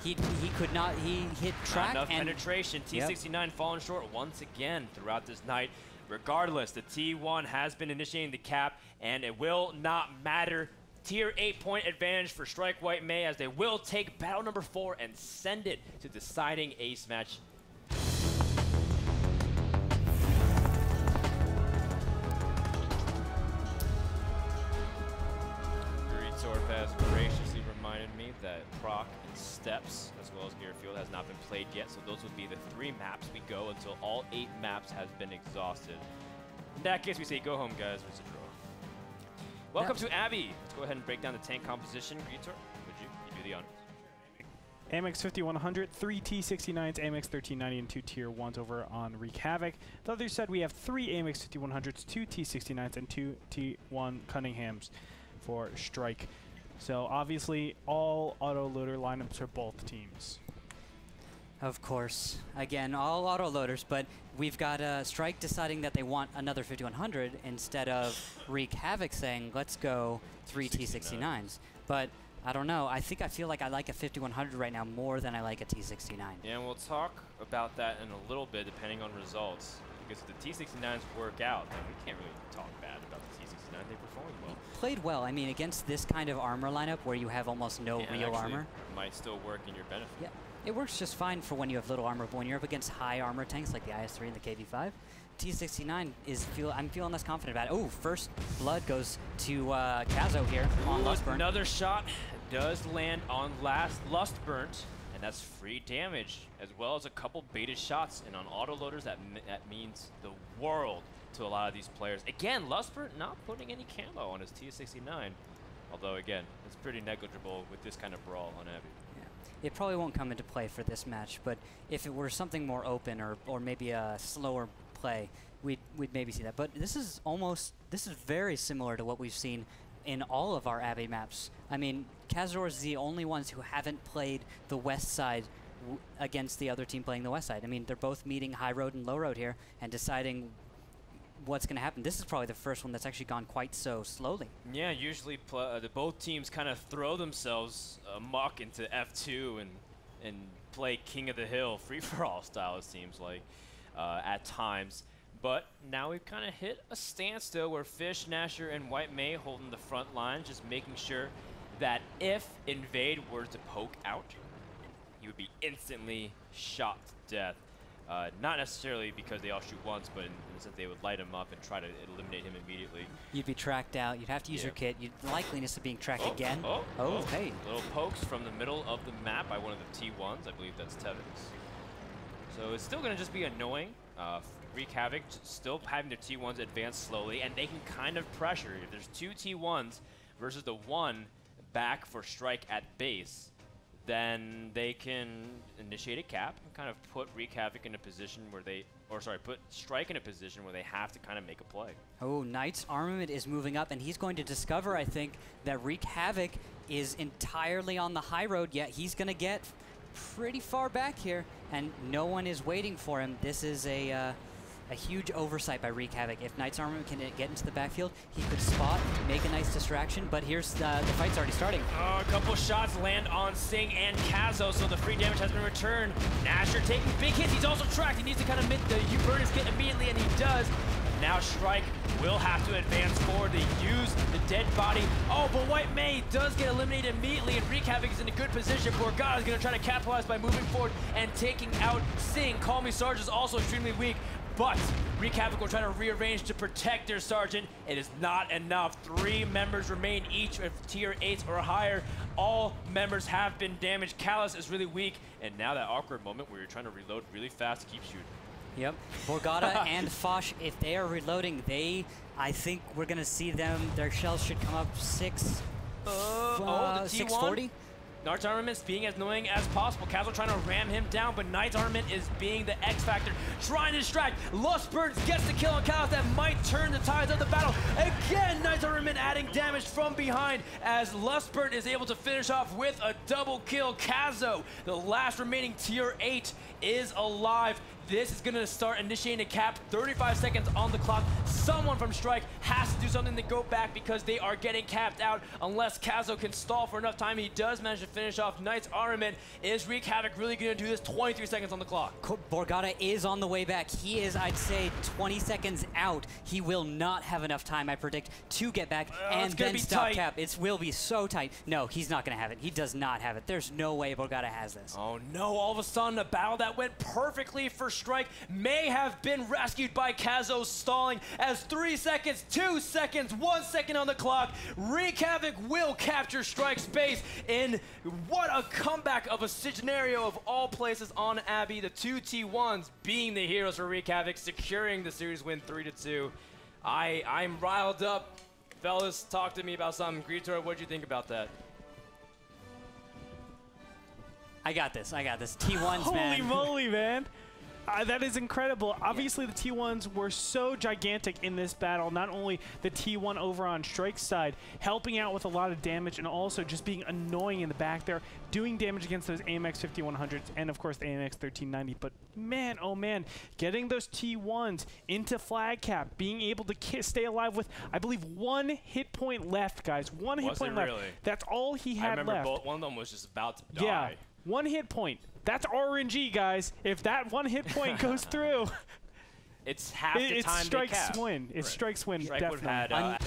Speaker 2: He could not, he hit track.
Speaker 1: Not enough penetration. T69 falling short once again throughout this night. Regardless, the T1 has been initiating the cap, and it will not matter. Tier 8-point advantage for Strike White May, as they will take battle number 4 and send it to deciding ace match. Torp has graciously reminded me that Proc and Steps, as well as Gearfield, has not been played yet, so those would be the 3 maps we go until all 8 maps has been exhausted. In that case, we say go home, guys. It's a draw. Welcome to Abby. Let's go ahead and break down the tank composition. Greetor, would you do the honors?
Speaker 3: AMX 5100, 3 T69s, AMX 1390, and 2 Tier 1s over on Wreak Havok. The other side, we have 3 AMX 5100s, 2 T69s, and 2 T1 Cunninghams for Strike. So obviously all auto-loader lineups for both teams.
Speaker 2: Of course. Again, all auto-loaders, but we've got Strike deciding that they want another 5100 instead of Wreak Havok saying, let's go 3 T69s. But I don't know. I feel like I like a 5100 right now more than I like a T69.
Speaker 1: Yeah, and we'll talk about that in a little bit depending on results. Because if the T69s work out, then we can't really talk bad about the T69. They performed well.
Speaker 2: Played well. I mean, against this kind of armor lineup where you have almost no real armor.
Speaker 1: Might still work in your benefit.
Speaker 2: Yeah, it works just fine for when you have little armor, but when you're up against high armor tanks like the IS-3 and the KB5, T69 is I'm feeling less confident about it. Oh, first blood goes to Kazo here on Lustburn.
Speaker 1: Another shot does land on Lustburn. And that's free damage, as well as a couple baited shots. And on autoloaders, that means the world to a lot of these players. Again, Lustburn not putting any camo on his T69. Although, again, it's pretty negligible with this kind of brawl on Abby.
Speaker 2: Yeah. It probably won't come into play for this match, but if it were something more open or maybe a slower play, we'd maybe see that. But this is very similar to what we've seen in all of our Abby maps. I mean, Kazor is the only ones who haven't played the west side against the other team playing the west side. I mean, they're both meeting high road and low road here and deciding what's going to happen. This is probably the first one that's actually gone quite so slowly. Yeah,
Speaker 1: usually both teams kind of throw themselves amok into F2 and play King of the Hill free-for-all style, it seems like, at times. But now we've kind of hit a standstill where Fish, Nasher, and White May holding the front line, just making sure that if Invade were to poke out, he would be instantly shot to death. Not necessarily because they all shoot once, but in the sense they would light him up and try to eliminate him immediately.
Speaker 2: You'd be tracked out. You'd have to use your kit. The likeliness of being tracked again. Hey.
Speaker 1: Little pokes from the middle of the map by one of the T1s. I believe that's Tevins. So it's still going to just be annoying. Wreak Havok still having their T1s advance slowly, and they can kind of pressure. If there's 2 T1s versus the 1 back for Strike at base, then they can initiate a cap and kind of put Wreak Havok in a position where put Strike in a position where they have to kind of make a play.
Speaker 2: Oh, Knight's armament is moving up, and he's going to discover, I think, that Wreak Havok is entirely on the high road, yet he's going to get pretty far back here, and no one is waiting for him. This is a huge oversight by Wreak Havok. If Knight's armament can get into the backfield, he could spot, make a nice distraction, but here's the fight's already starting.
Speaker 1: Oh, a couple shots land on Singh and Kazo, so the free damage has been returned. Nasher taking big hits. He's also tracked. He needs to kind of make the U-burn his kit immediately, and he does. now Strike will have to advance forward. They use the dead body. Oh, but White May does get eliminated immediately, and Wreak Havok is in a good position. Borgata is going to try to capitalize by moving forward and taking out Singh. Call Me Sarge is also extremely weak, but Wreak Havok will try to rearrange to protect their Sergeant. It is not enough. 3 members remain each of tier 8 or higher. All members have been damaged. Callus is really weak, and now that awkward moment where you're trying to reload really fast to keep shooting.
Speaker 2: Yep. Borgata and Foch, if they are reloading, I think we're going to see them, their shells should come up 640.
Speaker 1: Knight's Armament's being as annoying as possible. Castle trying to ram him down, but Knight's Armament is being the X factor, trying to distract. Lustburns gets the kill on Callus that might turn the tides of the battle. Again, Knight's Armament adding damage from behind as Lustburn is able to finish off with a double kill. Kazo, the last remaining tier 8, is alive. This is going to start initiating a cap. 35 seconds on the clock. Someone from Strike has to do something to go back because they are getting capped out unless Kazo can stall for enough time. He does manage to finish off Knight's Armament. Is Wreak Havok really going to do this? 23 seconds on the clock.
Speaker 2: Borgata is on the way back. He is, I'd say, 20 seconds out. He will not have enough time, I predict, to get back and then stop cap. It will be so tight. No, he's not going to have it. He does not have it. There's no way Borgata has this.
Speaker 1: Oh no, all of a sudden a battle that went perfectly for Strike may have been rescued by Kazo stalling as 3 seconds, 2 seconds, 1 second on the clock. Wreak Havok will capture Strike's base in what a comeback of a scenario of all places on Abby. The 2 T1s being the heroes for Wreak Havok, securing the series win 3-2. I'm riled up. Fellas, talk to me about something. Greetor, what'd you think about that?
Speaker 2: I got this. T1s, man.
Speaker 3: Holy moly, man. That is incredible. Obviously, the T1s were so gigantic in this battle. Not only the T1 over on Strike's side, helping out with a lot of damage, and also just being annoying in the back there, doing damage against those AMX 5100s and, of course, the AMX 1390. But, man, oh, man, getting those T1s into flag cap, being able to stay alive with, I believe, 1 hit point left, guys. 1 hit point left.
Speaker 1: Really?
Speaker 3: That's all he had left.
Speaker 1: I remember one of them was just about to die.
Speaker 3: Yeah, 1 hit point. That's RNG, guys. If that 1 hit point goes through,
Speaker 1: it's half the time
Speaker 3: it's Strike's win. It's Strike's win,
Speaker 1: Strike
Speaker 3: definitely.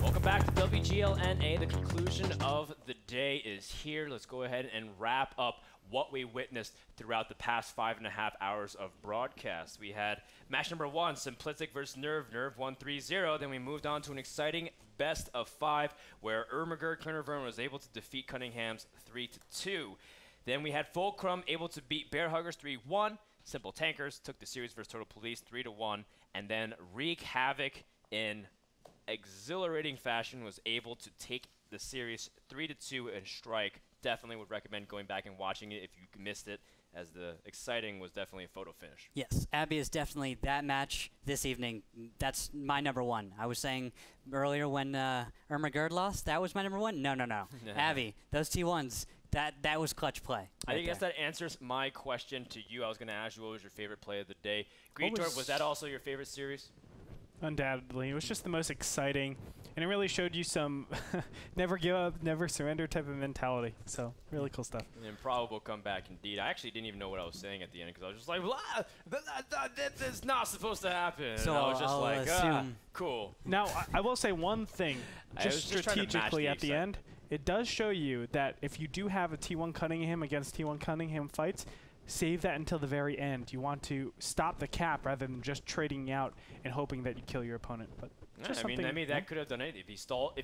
Speaker 1: Welcome back to WGLNA. The conclusion of the day is here. Let's go ahead and wrap up what we witnessed throughout the past 5.5 hours of broadcast. We had match number 1, Simplistic versus Nerve. Nerve won 3-0. Then we moved on to an exciting best of 5 where Ermagerd Kernavern was able to defeat Cunningham's 3-2. Then we had Fulcrum able to beat Bear Huggers 3-1. Simple Tankers took the series versus Total Police 3-1. And then Wreak Havok in exhilarating fashion was able to take the series 3-2 and Strike. Definitely would recommend going back and watching it if you missed it, as the exciting was definitely a photo finish.
Speaker 2: Yes, Abby is definitely that match this evening. That's my number 1. I was saying earlier when Ermagerd lost, that was my number 1. No. Abby, those T1s, that was clutch play.
Speaker 1: I guess that answers my question to you. I was going to ask you what was your favorite play of the day. Greetor, was that also your favorite series?
Speaker 3: Undoubtedly. It was just the most exciting, and it really showed you some never give up, never surrender type of mentality. So, really cool stuff.
Speaker 1: An improbable comeback indeed. I actually didn't even know what I was saying at the end because I was just like, this is not supposed to happen.
Speaker 2: So
Speaker 1: and I was just like, cool.
Speaker 3: Now, I will say one thing, just strategically at the end. It does show you that if you do have a T1 Cunningham against T1 Cunningham fights, save that until the very end. You want to stop the cap rather than just trading out and hoping that you kill your opponent. But just
Speaker 1: I mean that could have done anything. If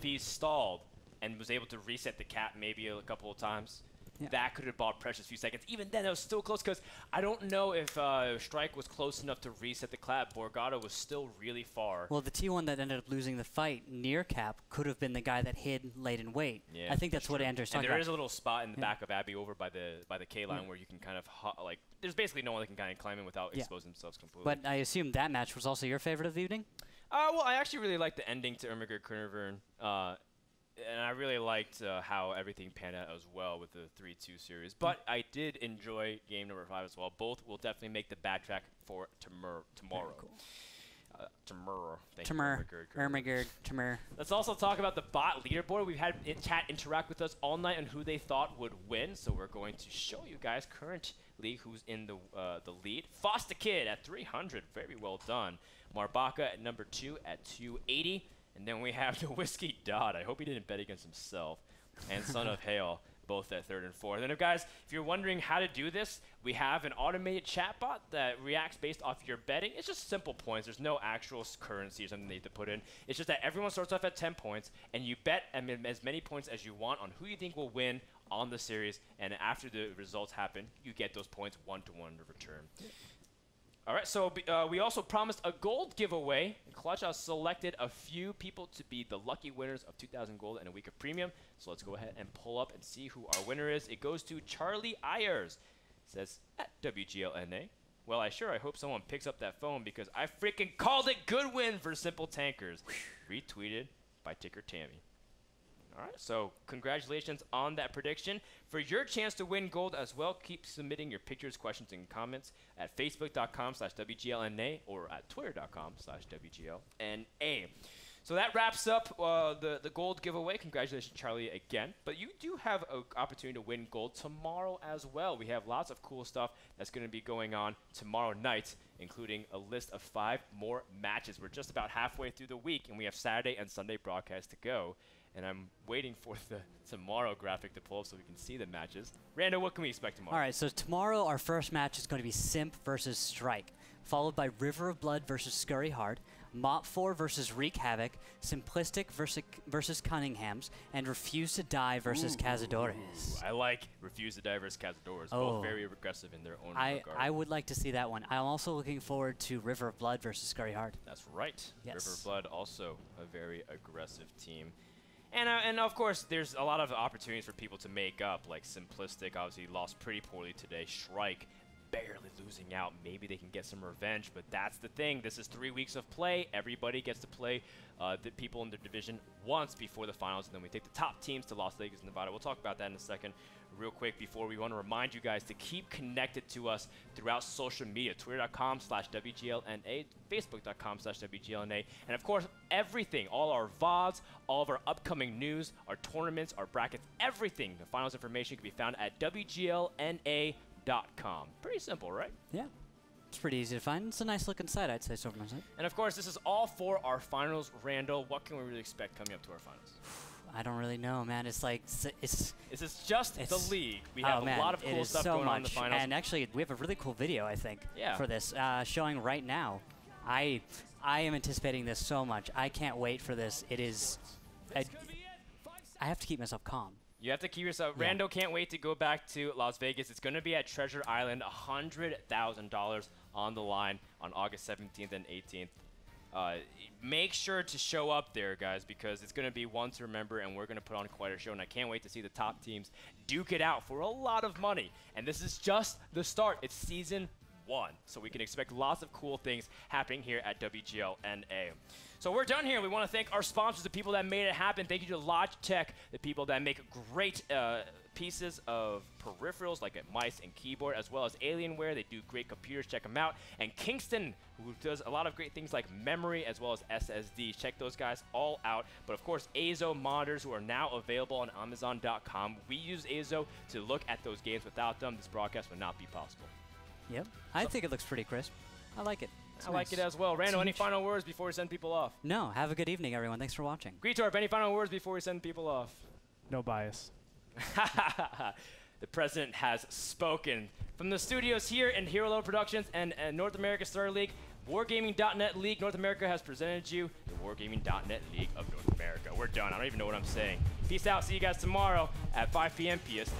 Speaker 1: he stalled and was able to reset the cap maybe a couple of times, that could have bought Precious a few seconds. Even then, it was still close because I don't know if Strike was close enough to reset the cap. Borgata was still really far.
Speaker 2: Well, the T1 that ended up losing the fight near cap could have been the guy that hid late in wait. Yeah, I think that's what Andrew's talking about.
Speaker 1: There is a little spot in the back of Abby over by the K line where you can kind of like. There's basically no one that can kind of climb in without exposing themselves completely.
Speaker 2: But I assume that match was also your favorite of the evening?
Speaker 1: Well, I actually really liked the ending to Ermagerd Kernavern. And I really liked how everything panned out as well with the 3-2 series. But I did enjoy game number 5 as well. Both will definitely make the backtrack for tomorrow.
Speaker 2: Cool.
Speaker 1: Tamur. Thank you,
Speaker 2: Tamur,
Speaker 1: Ermagerd.
Speaker 2: Tamur.
Speaker 1: Let's also talk about the bot leaderboard. We've had chat interact with us all night on who they thought would win, so we're going to show you guys currently who's in the lead. Foster Kid at 300, very well done. Marbaka at number 2 at 280, and then we have the Whiskey Dodd. I hope he didn't bet against himself. And Son of Hale, both at 3rd and 4th. And then, guys, if you're wondering how to do this, we have an automated chatbot that reacts based off your betting. It's just simple points. There's no actual currency or something they need to put in. It's just that everyone starts off at 10 points, and you bet as many points as you want on who you think will win on the series. And after the results happen, you get those points 1-to-1 in return. All right, so we also promised a gold giveaway. Clutch has selected a few people to be the lucky winners of 2,000 gold and a week of premium. So let's go ahead and pull up and see who our winner is. It goes to Charlie Ayers. It says, at WGLNA. Well, I hope someone picks up that phone because I freaking called it. Good win for Simple Tankers. Retweeted by Ticker Tammy. All right, so congratulations on that prediction. For your chance to win gold as well, keep submitting your pictures, questions, and comments at facebook.com/WGLNA or at twitter.com/WGLNA. So that wraps up the gold giveaway. Congratulations, Charlie, again. But you do have an opportunity to win gold tomorrow as well. We have lots of cool stuff that's going to be going on tomorrow night, including a list of 5 more matches. We're just about halfway through the week, and we have Saturday and Sunday broadcasts to go. And I'm waiting for the tomorrow graphic to pull up so we can see the matches. Rando, what can we expect tomorrow?
Speaker 2: All right, so tomorrow our first match is going to be Simp versus Strike, followed by River of Blood versus Scurry Hard, Mop 4 versus Wreak Havok, Simplistic versus Cunningham's, and Refuse to Die versus Cazadores.
Speaker 1: I like Refuse to Die versus Cazadores. Both very aggressive in their own regard.
Speaker 2: I would like to see that one. I'm also looking forward to River of Blood versus Scurry Hard.
Speaker 1: That's right.
Speaker 2: Yes.
Speaker 1: River of Blood, also a very aggressive team. And of course, there's a lot of opportunities for people to make up, like Simplistic obviously lost pretty poorly today. Strike barely losing out. Maybe they can get some revenge, but that's the thing. This is 3 weeks of play. Everybody gets to play the people in their division once before the finals, and then we take the top teams to Las Vegas, Nevada. We'll talk about that in a second. Real quick, before we want to remind you guys to keep connected to us throughout social media, twitter.com/WGLNA, facebook.com/WGLNA, and of course, everything, all our VODs, all of our upcoming news, our tournaments, our brackets, everything. The finals information can be found at WGLNA.com. Pretty simple, right?
Speaker 2: Yeah. It's pretty easy to find. It's a nice looking site, I'd say so for myself.
Speaker 1: And of course, this is all for our finals. Randall, what can we really expect coming up to our finals?
Speaker 2: I don't really know, man. It's like
Speaker 1: This is just the league. We have a lot of cool stuff going on in the finals.
Speaker 2: And actually, we have a really cool video, I think, for this, showing right now. I am anticipating this so much. I can't wait for this. It is. I have to keep myself calm.
Speaker 1: You have to keep yourself. Yeah. Rando can't wait to go back to Las Vegas. It's going to be at Treasure Island. $100,000 on the line on August 17th and 18th. Make sure to show up there, guys, because it's going to be one to remember, and we're going to put on quite a show, and I can't wait to see the top teams duke it out for a lot of money. And this is just the start. It's season 1, so we can expect lots of cool things happening here at WGLNA. So we're done here. We want to thank our sponsors, the people that made it happen. Thank you to Logitech, the people that make great pieces of peripherals like a mice and keyboard, as well as Alienware. They do great computers. Check them out. And Kingston, who does a lot of great things like memory as well as SSDs. Check those guys all out. But of course, Azo monitors, who are now available on Amazon.com. We use Azo to look at those games. Without them, this broadcast would not be possible.
Speaker 2: Yep. I think it looks pretty crisp. I like it.
Speaker 1: I like it as well. Randall, any final words before we send people off?
Speaker 2: No. Have a good evening, everyone. Thanks for watching.
Speaker 1: Greetorp, any final words before we send people off?
Speaker 3: No bias.
Speaker 1: The president has spoken. From the studios here in Hero Level Productions and North America Star League, Wargaming.net League North America has presented you the Wargaming.net League of North America. We're done. I don't even know what I'm saying. Peace out. See you guys tomorrow at 5 p.m. PST.